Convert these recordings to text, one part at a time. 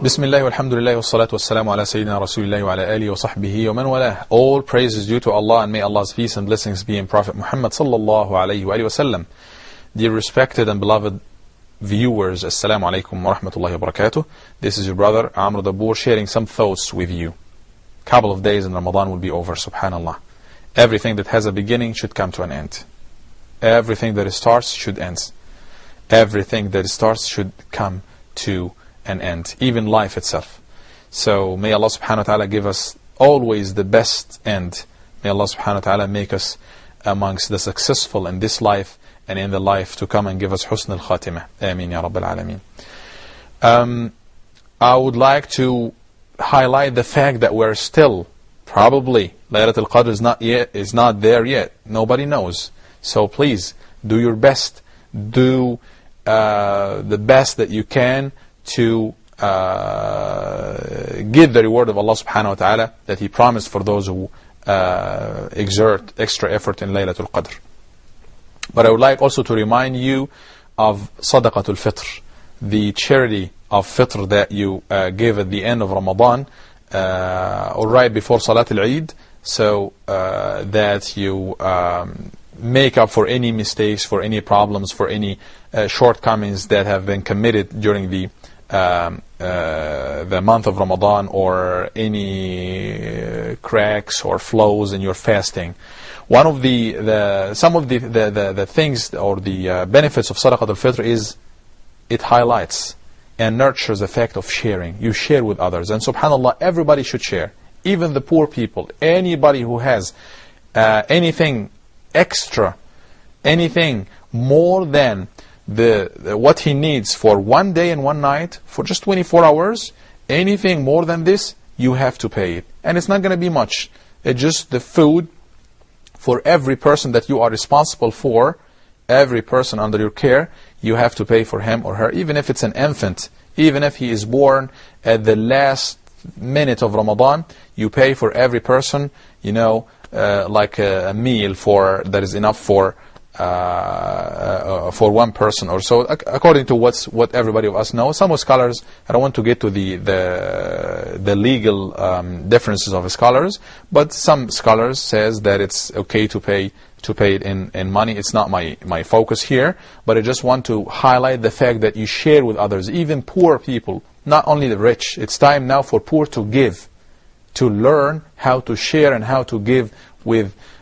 بسم الله والحمد لله والصلاة والسلام على سيدنا رسول الله وعلى آله وصحبه ومن والاه. All praise is due to Allah, and may Allah's peace and blessings be in Prophet Muhammad sallallahu alayhi wa sallam. Dear respected and beloved viewers, Assalamu alaikum wa rahmatullahi wa barakatuh. This is your brother Amr Dabour sharing some thoughts with you. Couple of days and Ramadan will be over, subhanallah. Everything that has a beginning should come to an end. Everything that starts should end. Everything that starts should come to an end, even life itself. So may Allah subhanahu wa ta'ala give us always the best end. May Allah subhanahu wa ta'ala make us amongst the successful in this life and in the life to come, and give us husn al-khatimah. Ameen ya Rabbil Alameen. I would like to highlight the fact that we're still probably Laylatul Qadr is not there yet. Nobody knows. So please do your best. Do the best that you can to give the reward of Allah subhanahu wa ta'ala that He promised for those who exert extra effort in Laylatul Qadr. But I would like also to remind you of Sadaqatul Fitr, the charity of Fitr that you give at the end of Ramadan, or right before Salatul Eid, so that you make up for any mistakes, for any problems, for any shortcomings that have been committed during the month of Ramadan, or any cracks or flaws in your fasting. One of some of the things or the benefits of Sadaqat al-Fitr is it highlights and nurtures the fact of sharing. You share with others, and subhanallah, everybody should share, even the poor people. Anybody who has anything extra, anything more than what he needs for one day and one night, for just 24 hours, anything more than this, you have to pay it. And it's not going to be much. It's just the food for every person that you are responsible for, every person under your care, you have to pay for him or her, even if it's an infant, even if he is born at the last minute of Ramadan, you pay for every person, you know, like a meal that is enough for one person or so, according to what everybody of us knows. Some scholars, I don't want to get to the legal differences of scholars, but some scholars says that it's okay to pay it in money. It's not my focus here, but I just want to highlight the fact that you share with others, even poor people, not only the rich. It's time now for poor to give, to learn how to share and how to give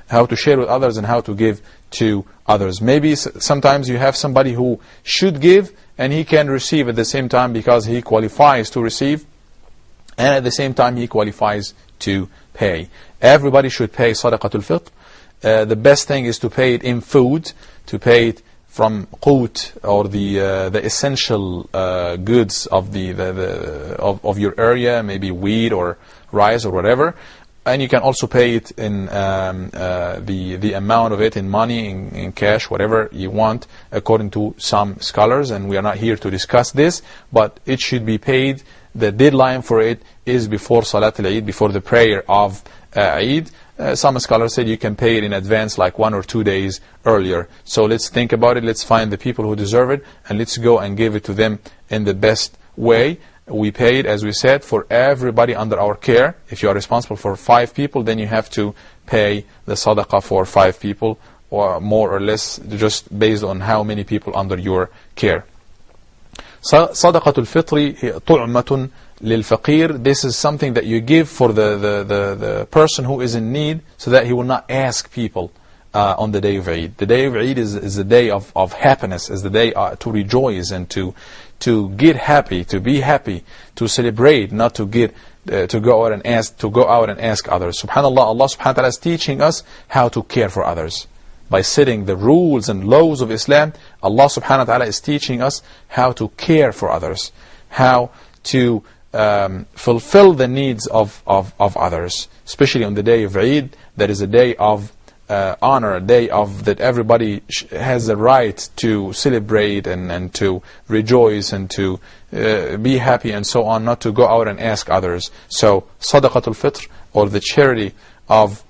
how to share with others and how to give to others. Maybe sometimes you have somebody who should give and he can receive at the same time because he qualifies to receive, and at the same time he qualifies to pay. Everybody should pay Sadaqatul Fitr. The best thing is to pay it in food, to pay it from qut, or the essential goods of of your area, maybe wheat or rice or whatever. And you can also pay it in the amount of it in money, in cash, whatever you want, according to some scholars. And we are not here to discuss this, but it should be paid. The deadline for it is before Salat al-Eid, before the prayer of Eid. Some scholars said you can pay it in advance, like 1 or 2 days earlier. So let's think about it. Let's find the people who deserve it, and let's go and give it to them in the best way. We pay it, as we said, for everybody under our care. If you are responsible for 5 people, then you have to pay the sadaqah for 5 people, or more or less, just based on how many people under your care. Sadaqatul Fitri tu'matun lil faqir. This is something that you give for the person who is in need, so that he will not ask people on the day of Eid. The day of Eid is the day of happiness, is the day to rejoice and to get happy, to be happy, to celebrate, not to go out and ask others. Subhanallah, Allah subhanahu wa ta'ala is teaching us how to care for others. By setting the rules and laws of Islam, Allah subhanahu wa ta'ala is teaching us how to care for others, how to fulfill the needs of others, especially on the day of Eid. That is a day of honor, a day that everybody has the right to celebrate and to rejoice and to be happy and so on, not to go out and ask others. So Sadaqatul Fitr, or the charity of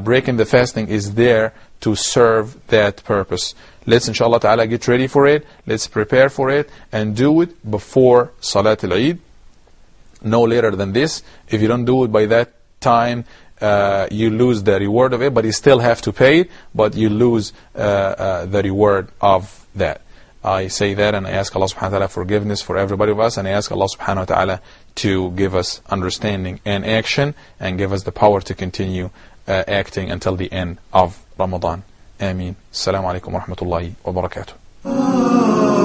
breaking the fasting, is there to serve that purpose. Let's inshallah ta'ala get ready for it, let's prepare for it, and do it before Salat al-Eid. no later than this. If you don't do it by that time, you lose the reward of it, but you still have to pay it, but you lose the reward of that. I say that, and I ask Allah subhanahu wa ta'ala forgiveness for everybody of us, and I ask Allah subhanahu wa ta'ala to give us understanding and action, and give us the power to continue acting until the end of Ramadan. Ameen. Assalamu alaikum wa rahmatullahi wa barakatuh.